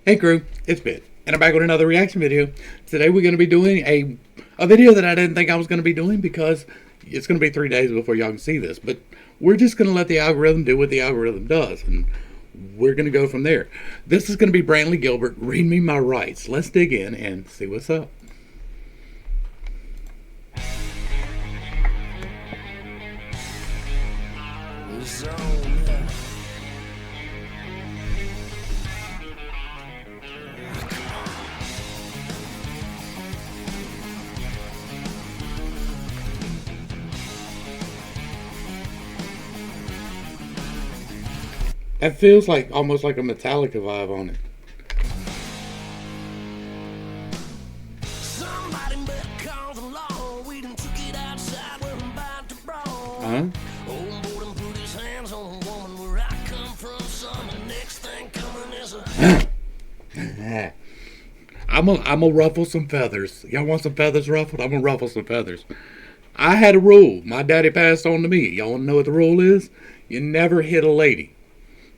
Hey crew, it's Pitt, and I'm back with another reaction video. Today we're going to be doing a video that I didn't think I was going to be doing because it's going to be 3 days before y'all can see this. But we're just going to let the algorithm do what the algorithm does, and we're going to go from there. This is going to be Brantley Gilbert, Read Me My Rights. Let's dig in and see what's up. That feels like almost like a Metallica vibe on it. Huh? I'm gonna ruffle some feathers. Y'all want some feathers ruffled? I'm gonna ruffle some feathers. I had a rule. My daddy passed on to me. Y'all wanna know what the rule is? You never hit a lady.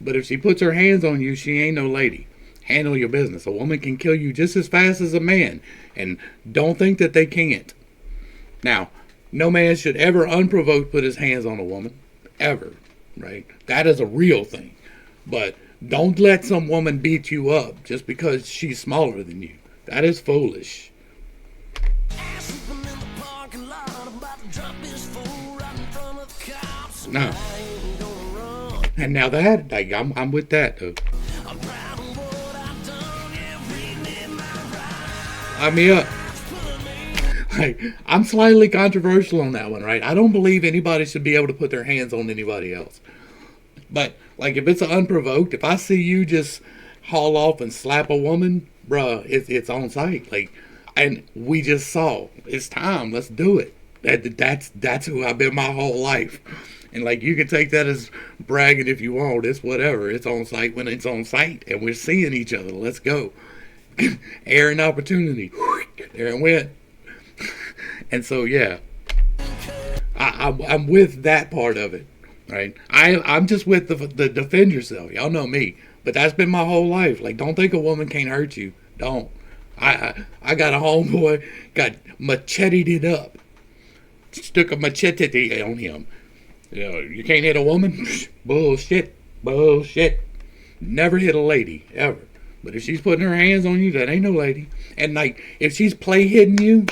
But if she puts her hands on you, she ain't no lady. Handle your business. A woman can kill you just as fast as a man. And don't think that they can't. Now, no man should ever unprovoked put his hands on a woman. Ever. Right? That is a real thing. But don't let some woman beat you up just because she's smaller than you. That is foolish. No. And now that, like, I'm with that, though. Light me up. Like, I'm slightly controversial on that one, right? I don't believe anybody should be able to put their hands on anybody else. But, like, if it's unprovoked, if I see you just haul off and slap a woman, bruh, it's on sight. Like, and we just saw, it's time, let's do it. That's who I've been my whole life. And like, you can take that as bragging if you want. It's whatever. It's on site when it's on site, and we're seeing each other. Let's go. Air and opportunity. There it went. And so yeah, I'm with that part of it, right? I'm just with the defend yourself. Y'all know me, but that's been my whole life. Like, don't think a woman can't hurt you. Don't. I got a homeboy got macheted it up. Stuck a machete on him. You know, you can't hit a woman? Bullshit. Bullshit. Never hit a lady, ever. But if she's putting her hands on you, that ain't no lady. And like, if she's play hitting you,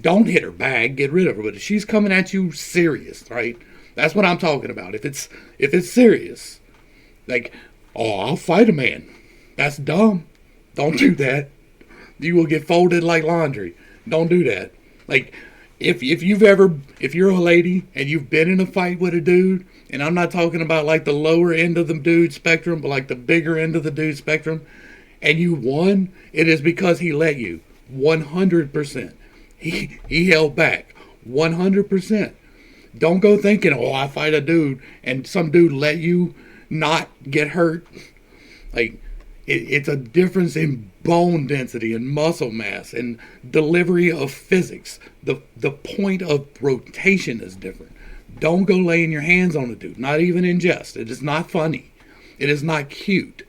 don't hit her back, get rid of her. But if she's coming at you serious, right? That's what I'm talking about. If it's serious, like, oh, I'll fight a man. That's dumb. Don't do that. You will get folded like laundry. Don't do that. Like, if you're a lady and you've been in a fight with a dude, and I'm not talking about like the lower end of the dude spectrum, but like the bigger end of the dude spectrum, and you won, it is because he let you. 100%. He held back. 100%. Don't go thinking, oh, I fight a dude and some dude let you not get hurt. Like, it's a difference in bone density and muscle mass and delivery of physics. The point of rotation is different. Don't go laying your hands on a dude, not even in jest. It is not funny. It is not cute.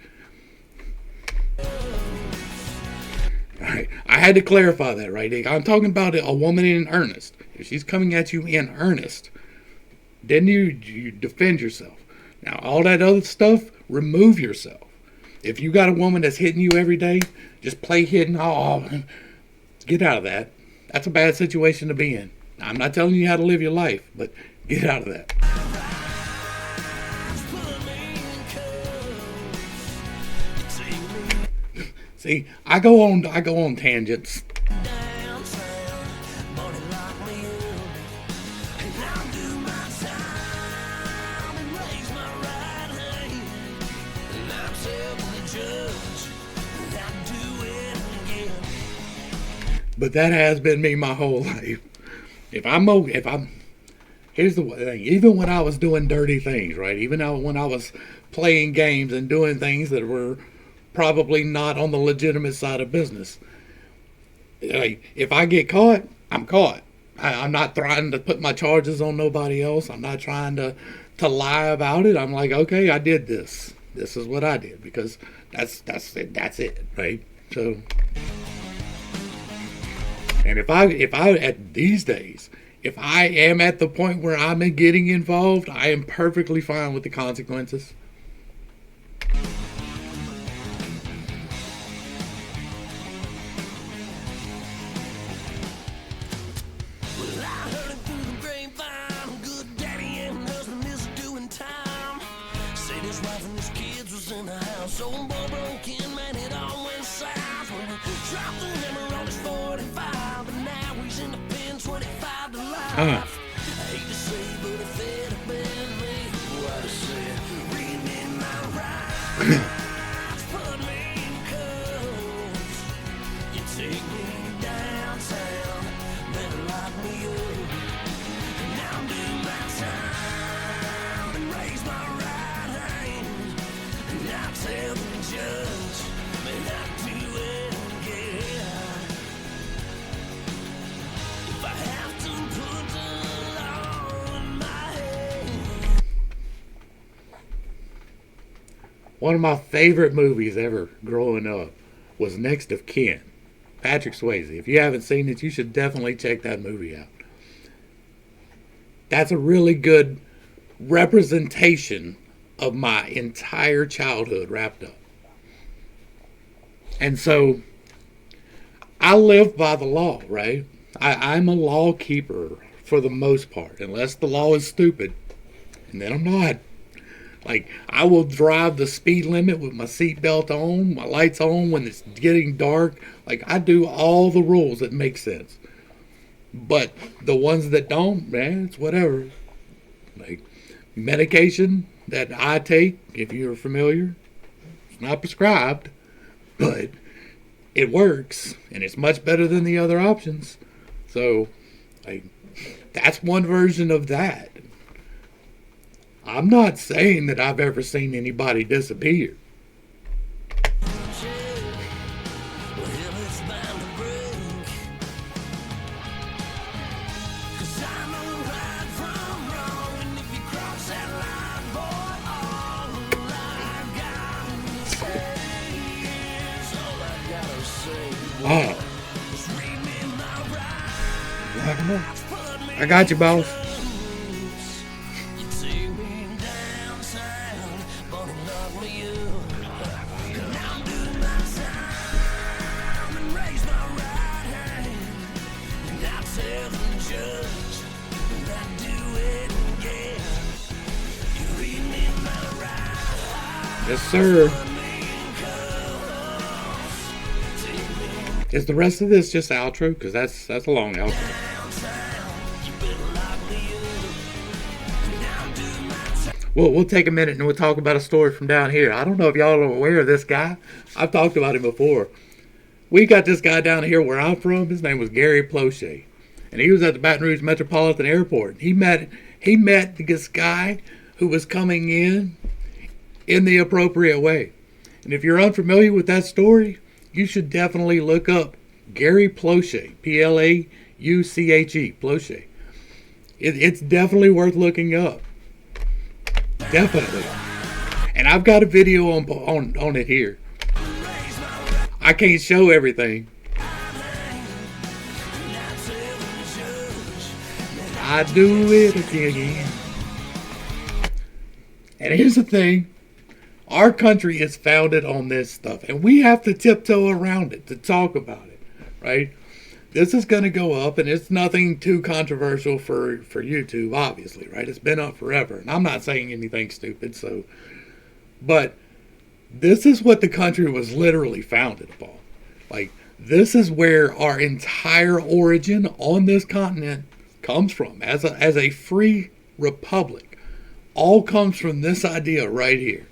Right. I had to clarify that, right? I'm talking about a woman in earnest. If she's coming at you in earnest, then you defend yourself. Now, all that other stuff, remove yourself. If you got a woman that's hitting you every day, just play hitting, oh, get out of that. That's a bad situation to be in. I'm not telling you how to live your life, but get out of that. See, I go on tangents. But that has been me my whole life. Here's the thing. Even when I was doing dirty things, right? Even when I was playing games and doing things that were probably not on the legitimate side of business, like, if I get caught, I'm caught. I'm not trying to put my charges on nobody else. I'm not trying to lie about it. I'm like, okay, I did this. This is what I did, because That's it, right? So, and if I at these days, if I am at the point where I'm getting involved, I am perfectly fine with the consequences. One of my favorite movies ever growing up was Next of Kin. Patrick Swayze. If you haven't seen it, you should definitely check that movie out. That's a really good representation of my entire childhood wrapped up. And so, I live by the law, right? I'm a law keeper for the most part, unless the law is stupid. And then I'm not. Like, I will drive the speed limit with my seatbelt on, my lights on when it's getting dark. Like, I do all the rules that make sense. But the ones that don't, man, it's whatever. Like, medication that I take, if you're familiar, it's not prescribed, but it works, and it's much better than the other options. So, like, that's one version of that. I'm not saying that I've ever seen anybody disappear. Oh. I got you, boss. Yes, sir. Is the rest of this just outro? Because that's a long outro. Well, we'll take a minute and we'll talk about a story from down here. I don't know if y'all are aware of this guy. I've talked about him before. We got this guy down here where I'm from. His name was Gary Plochet. And he was at the Baton Rouge Metropolitan Airport. He met this guy who was coming in the appropriate way. And if you're unfamiliar with that story, you should definitely look up Gary Plochet, Plauche, Plochet. It's definitely worth looking up. Definitely. And I've got a video on it here. I can't show everything. I do it again. And here's the thing. Our country is founded on this stuff, and we have to tiptoe around it to talk about it, right? This is going to go up, and it's nothing too controversial for YouTube, obviously, right? It's been up forever, and I'm not saying anything stupid, but this is what the country was literally founded upon. Like, this is where our entire origin on this continent comes from, as a free republic. All comes from this idea right here.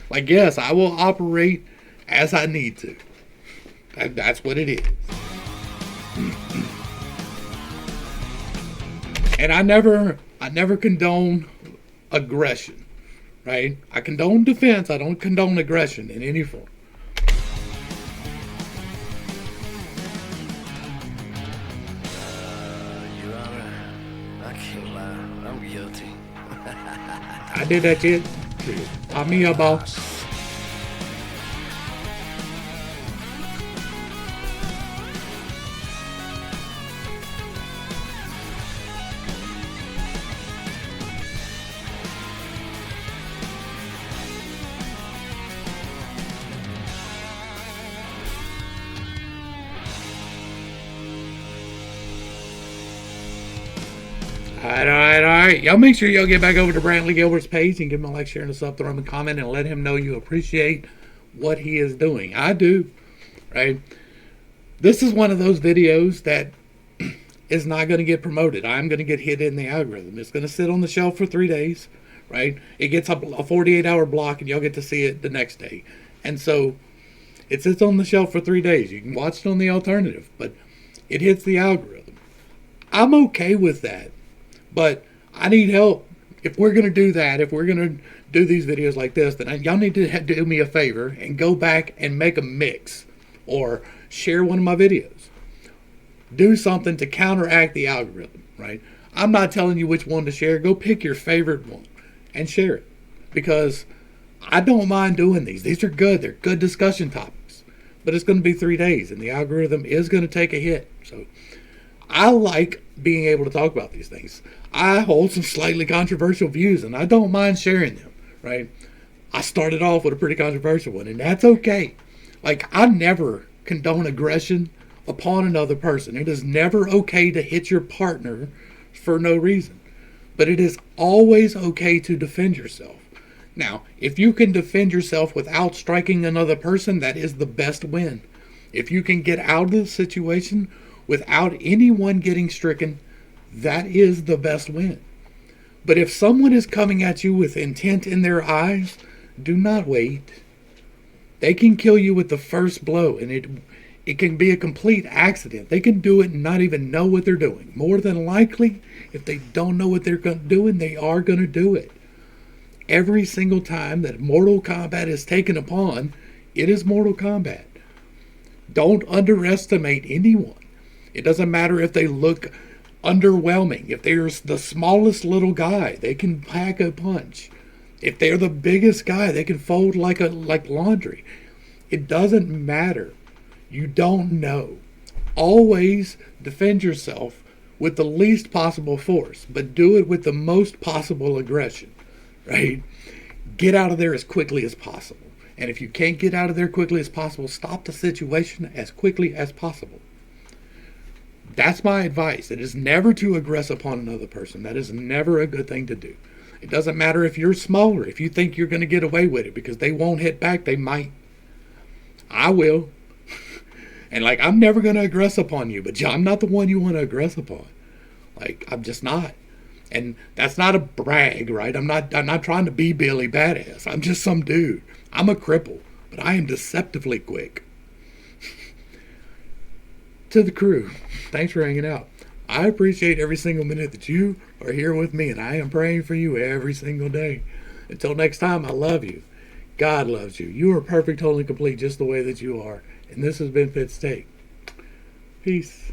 Like, yes, I will operate as I need to. That's what it is. And I never condone aggression, right? I condone defense. I don't condone aggression in any form. Your Honor, I can't lie. I'm guilty. I did that shit. I'm me, boss. Alright. Y'all make sure y'all get back over to Brantley Gilbert's page and give him a like, share, and a sub, throw him a comment, and let him know you appreciate what he is doing. I do. Right? This is one of those videos that is not going to get promoted. I'm going to get hit in the algorithm. It's going to sit on the shelf for 3 days. Right? It gets up a 48-hour block, and y'all get to see it the next day. And so it sits on the shelf for 3 days. You can watch it on the alternative, but it hits the algorithm. I'm okay with that, but I need help. If we're going to do that, if we're going to do these videos like this, then y'all need to do me a favor and go back and make a mix or share one of my videos. Do something to counteract the algorithm, right? I'm not telling you which one to share. Go pick your favorite one and share it, because I don't mind doing these. These are good. They're good discussion topics. But it's going to be 3 days, and the algorithm is going to take a hit. So I like being able to talk about these things. I hold some slightly controversial views, and I don't mind sharing them, right? I started off with a pretty controversial one, and that's okay. Like, I never condone aggression upon another person. It is never okay to hit your partner for no reason. But it is always okay to defend yourself. Now, if you can defend yourself without striking another person, that is the best win. If you can get out of the situation without anyone getting stricken, that is the best win. But if someone is coming at you with intent in their eyes, do not wait. They can kill you with the first blow, and it can be a complete accident. They can do it and not even know what they're doing. More than likely, if they don't know what they're doing, they are going to do it. Every single time that Mortal Kombat is taken upon, it is Mortal Kombat. Don't underestimate anyone. It doesn't matter if they look underwhelming. If they're the smallest little guy, they can pack a punch. If they're the biggest guy, they can fold like laundry. It doesn't matter. You don't know. Always defend yourself with the least possible force, but do it with the most possible aggression. Right? Get out of there as quickly as possible. And if you can't get out of there quickly as possible, stop the situation as quickly as possible. That's my advice. It is never to aggress upon another person. That is never a good thing to do. It doesn't matter if you're smaller. If you think you're going to get away with it because they won't hit back, they might. I will. And I'm never going to aggress upon you, but I'm not the one you want to aggress upon. I'm just not. And that's not a brag, right? I'm not trying to be Billy Badass. I'm just some dude. I'm a cripple, but I am deceptively quick. To the crew, thanks for hanging out. I appreciate every single minute that you are here with me, and I am praying for you every single day. Until next time, I love you. God loves you. You are perfect, whole, and complete just the way that you are. And this has been Pitt Steak. Peace.